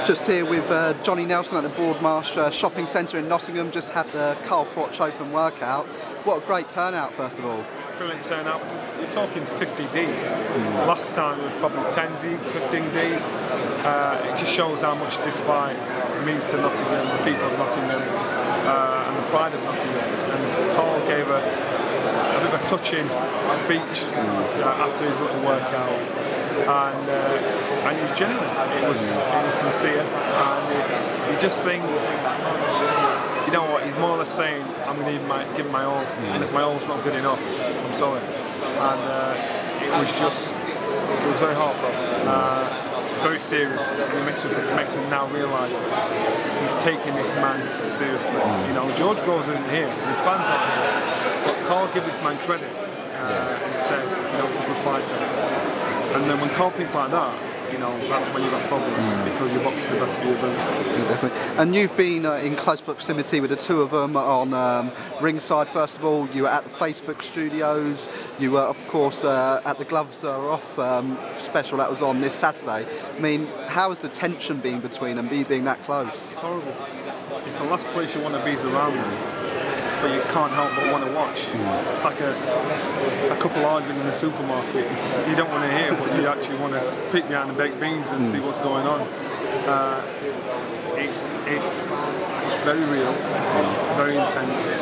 Just here with Johnny Nelson at the Broadmarsh Shopping Centre in Nottingham. Just had the Carl Froch Open workout. What a great turnout, first of all. Brilliant turnout. You're talking 50 deep. Last time it was probably 10 deep, 15 deep. It just shows how much this fight means to Nottingham, the people of Nottingham, and the pride of Nottingham. And Carl gave a bit of a touching speech after his little workout. And it was genuine. It was sincere, and he just saying, you know what? He's more or less saying, I'm going to give my all, and if my all's not good enough, I'm sorry. And it was very heartfelt, very serious. It makes him now realise that he's taking this man seriously. You know, George Gorves isn't here, and his fans aren't here, but Carl give this man credit and said, you know, it's a good fighter. And then when Carl thinks like that, you know, that's when you've got problems, because you're boxing the best of your ability. Yeah, definitely. And you've been in close proximity with the two of them on ringside. First of all, you were at the Facebook studios. You were, of course, at the Gloves Are Off special that was on this Saturday. I mean, how has the tension been between them, being that close? It's horrible. It's the last place you want to be is around them, but you can't help but want to watch. It's like a couple arguing in a supermarket. You don't want to hear, but you actually want to peek behind the baked beans and see what's going on. It's very real, very intense,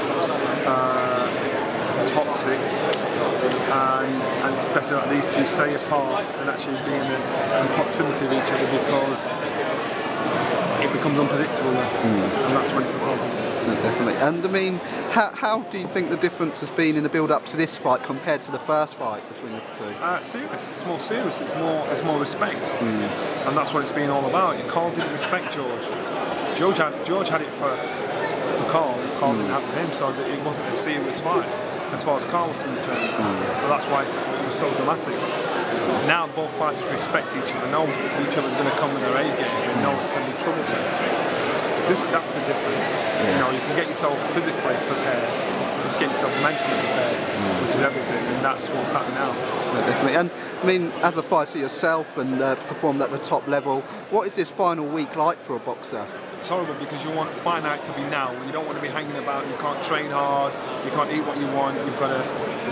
toxic, and it's better that these two stay apart and actually be in proximity of each other, because it becomes unpredictable then, and that's when it's a problem. Definitely. And I mean, how do you think the difference has been in the build-up to this fight compared to the first fight between the two? Serious. It's more serious. It's more respect, and that's what it's been all about. Carl didn't respect George. George had it for Carl. Carl didn't have it for him, so it wasn't a serious fight as far as Carl was concerned. But that's why it was so dramatic. Now both fighters respect each other, know each other's going to come with their A game, and know it can be troublesome. That's the difference. You know, you can get yourself physically prepared, just get yourself mentally prepared, which is everything, and that's what's happening now. Definitely. And I mean, as a fighter yourself and performed at the top level, what is this final week like for a boxer? It's horrible, because you want fight night to be now. You don't want to be hanging about. You can't train hard. You can't eat what you want. You've got to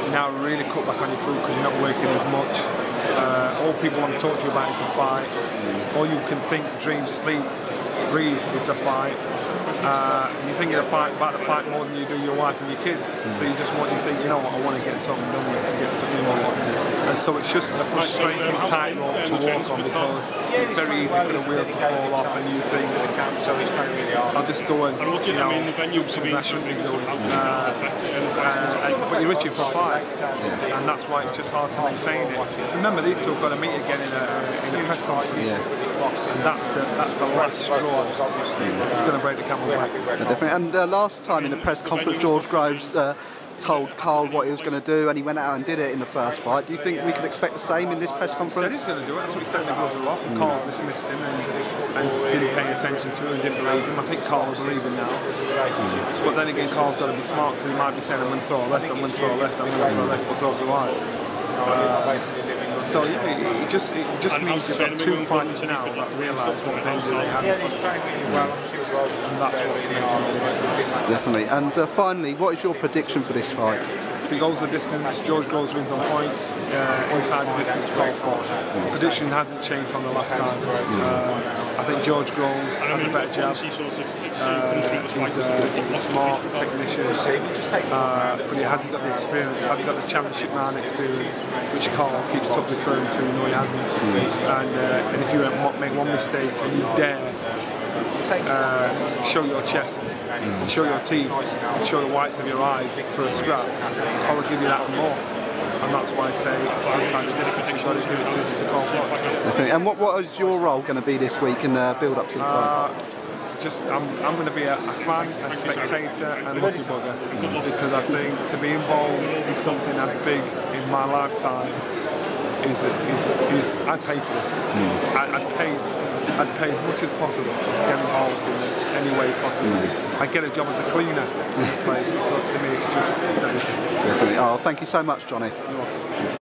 now really cut back on your food because you're not working as much. All people want to talk to you about is a fight. All you can think, dream, sleep, breathe is a fight. You're thinking about the fight more than you do your wife and your kids. So you think, you know what, I want to get something done with it and get stuck in with it. And so it's just a frustrating tightrope to walk on, because it's very easy for the wheels to fall off, and you think, I'll just go and, you know, do something I shouldn't be doing. But you're itching for a fight, and that's why it's just hard to maintain it. Remember, these two have got to meet again in a press conference, and that's the last straw. It's going to break the camel's back. Definitely. And last time in the press conference, George Gorves told Carl what he was going to do, and he went out and did it in the first fight. Do you think we could expect the same in this press conference? He said he's going to do it. That's what he said in the Gloves Are Off. Carl's dismissed him and didn't pay attention to him and didn't believe him. I think Carl will believe him now. But then again, Carl's got to be smart, because he might be saying, I'm going to throw a left, I'm going to throw a left, I'm going to throw a left, but throws a right. So yeah, it just means you've got two fighters now that realise what danger they have in front of them. And that's what's making all the difference. Definitely. And finally, what is your prediction for this fight? If he goes the distance, George Gorves wins on points. Inside the distance, Carl Froch. Prediction hasn't changed from the last time. I think George Gorves has a better jab. He's a smart technician, but he hasn't got the experience, hasn't got the championship man experience, which Carl keeps referring to. No, he hasn't. And if you make one mistake and you dare show your chest, and show your teeth, and show the whites of your eyes for a scrap, Carl will give you that and more. And that's why I say, inside the distance, you've got to give it to Carl Froch. And what is your role going to be this week in the build-up to the fight? I'm going to be a fan, a spectator, and lucky bugger, because I think to be involved in something as big in my lifetime is I'd pay for this. I'd pay as much as possible to get involved in this any way possible. I'd get a job as a cleaner in the place, because to me it's everything. Definitely. Oh, thank you so much, Johnny. You're welcome.